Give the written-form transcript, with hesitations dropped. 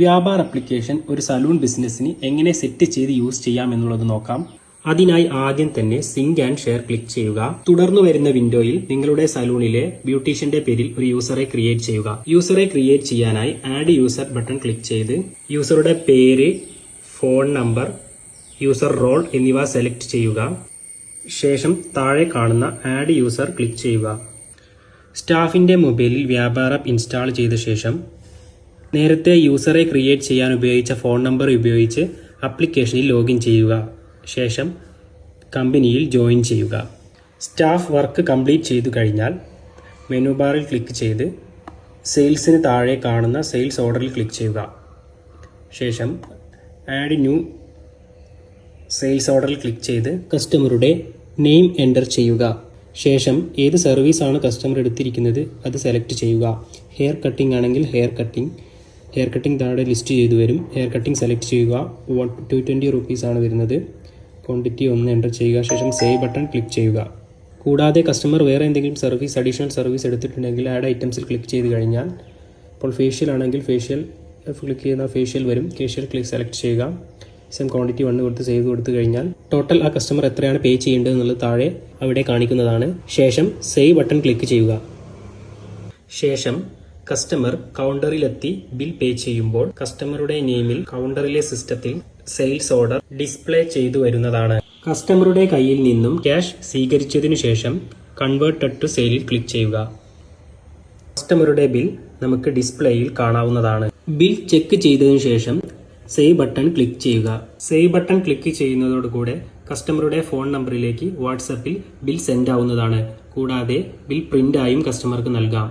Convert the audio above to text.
വ്യാപാര ആപ്ലിക്കേഷൻ ഒരു സലൂൺ ബിസിനസ്സിന് എങ്ങനെ സെറ്റ് ചെയ്ത് യൂസ് ചെയ്യാം എന്നുള്ളത് നോക്കാം. അതിനായി ആദ്യം തന്നെ സിങ്ക് ആൻഡ് ഷെയർ ക്ലിക്ക് ചെയ്യുക. തുടർന്ന് വരുന്ന വിൻഡോയിൽ നിങ്ങളുടെ സലൂണിലെ ബ്യൂട്ടീഷ്യന്റെ പേരിൽ ഒരു യൂസറെ ക്രിയേറ്റ് ചെയ്യുക. യൂസറെ ക്രിയേറ്റ് ചെയ്യാനായി ആഡ് യൂസർ ബട്ടൺ ക്ലിക്ക് ചെയ്ത് യൂസറുടെ പേര്, ഫോൺ നമ്പർ, യൂസർ റോൾ എന്നിവ സെലക്ട് ചെയ്യുക. ശേഷം താഴെ കാണുന്ന ആഡ് യൂസർ ക്ലിക്ക് ചെയ്യുക. സ്റ്റാഫിന്റെ മൊബൈലിൽ വ്യാപാര ആപ്പ് ഇൻസ്റ്റാൾ ചെയ്ത ശേഷം നേരത്തെ യൂസറെ ക്രിയേറ്റ് ചെയ്യാൻ ഉപയോഗിച്ച ഫോൺ നമ്പർ ഉപയോഗിച്ച് ആപ്ലിക്കേഷനിൽ ലോഗിൻ ചെയ്യുക. ശേഷം കമ്പനിയിൽ ജോയിൻ ചെയ്യുക. സ്റ്റാഫ് വർക്ക് കംപ്ലീറ്റ് ചെയ്തു കഴിഞ്ഞാൽ മെനു ബാറിൽ ക്ലിക്ക് ചെയ്ത് സെയിൽസിന് താഴെ കാണുന്ന സെയിൽസ് ഓർഡറിൽ ക്ലിക്ക് ചെയ്യുക. ശേഷം ആഡ് ന്യൂ സെയിൽസ് ഓർഡറിൽ ക്ലിക്ക് ചെയ്ത് കസ്റ്റമറുടെ നെയിം എൻ്റർ ചെയ്യുക. ശേഷം ഏത് സർവീസാണ് കസ്റ്റമർ എടുത്തിരിക്കുന്നത് അത് സെലക്ട് ചെയ്യുക. ഹെയർ കട്ടിംഗ് ആണെങ്കിൽ ഹെയർ കട്ടിംഗ് താഴെ ലിസ്റ്റ് ചെയ്തു വരും. ഹെയർ കട്ടിംഗ് സെലക്ട് ചെയ്യുക. 220 റുപ്പീസാണ് വരുന്നത്. ക്വാണ്ടിറ്റി 1 എൻ്റർ ചെയ്യുക. ശേഷം സേവ് ബട്ടൺ ക്ലിക്ക് ചെയ്യുക. കൂടാതെ കസ്റ്റമർ വേറെ എന്തെങ്കിലും അഡീഷണൽ സർവീസ് എടുത്തിട്ടുണ്ടെങ്കിൽ ആഡ് ഐറ്റംസിൽ ക്ലിക്ക് ചെയ്ത് കഴിഞ്ഞാൽ ഇപ്പോൾ ഫേഷ്യൽ ആണെങ്കിൽ ഫേഷ്യൽ ക്ലിക്ക് ചെയ്യുന്ന ഫേഷ്യൽ വരും. ഫേഷ്യൽ ക്ലിക്ക് സെലക്ട് ചെയ്യുക. സെയിം ക്വാണ്ടിറ്റി 1 കൊടുത്ത് സേവ് കൊടുത്തു കഴിഞ്ഞാൽ ടോട്ടൽ ആ കസ്റ്റമർ എത്രയാണ് പേ ചെയ്യേണ്ടത് എന്നുള്ളത് താഴെ അവിടെ കാണിക്കുന്നതാണ്. ശേഷം സേവ് ബട്ടൺ ക്ലിക്ക് ചെയ്യുക. ശേഷം കസ്റ്റമർ കൗണ്ടറിലെത്തി ബിൽ പേ ചെയ്യുമ്പോൾ കസ്റ്റമറുടെ നെയിമിൽ കൗണ്ടറിലെ സിസ്റ്റത്തിൽ സെയിൽസ് ഓർഡർ ഡിസ്പ്ലേ ചെയ്തു വരുന്നതാണ്. കസ്റ്റമറുടെ കയ്യിൽ നിന്നും ക്യാഷ് സ്വീകരിച്ചതിനു ശേഷം കൺവേർട്ടഡ് ടു സെയിലിൽ ക്ലിക്ക് ചെയ്യുക. കസ്റ്റമറുടെ ബിൽ നമുക്ക് ഡിസ്പ്ലേയിൽ കാണാവുന്നതാണ്. ബിൽ ചെക്ക് ചെയ്തതിനു ശേഷം സേവ് ബട്ടൺ ക്ലിക്ക് ചെയ്യുക. സേവ് ബട്ടൺ ക്ലിക്ക് ചെയ്യുന്നതോടുകൂടെ കസ്റ്റമറുടെ ഫോൺ നമ്പറിലേക്ക് വാട്സാപ്പിൽ ബിൽ സെൻഡ് ആവുന്നതാണ്. കൂടാതെ ബിൽ പ്രിന്റ് ആയും കസ്റ്റമർക്ക് നൽകാം.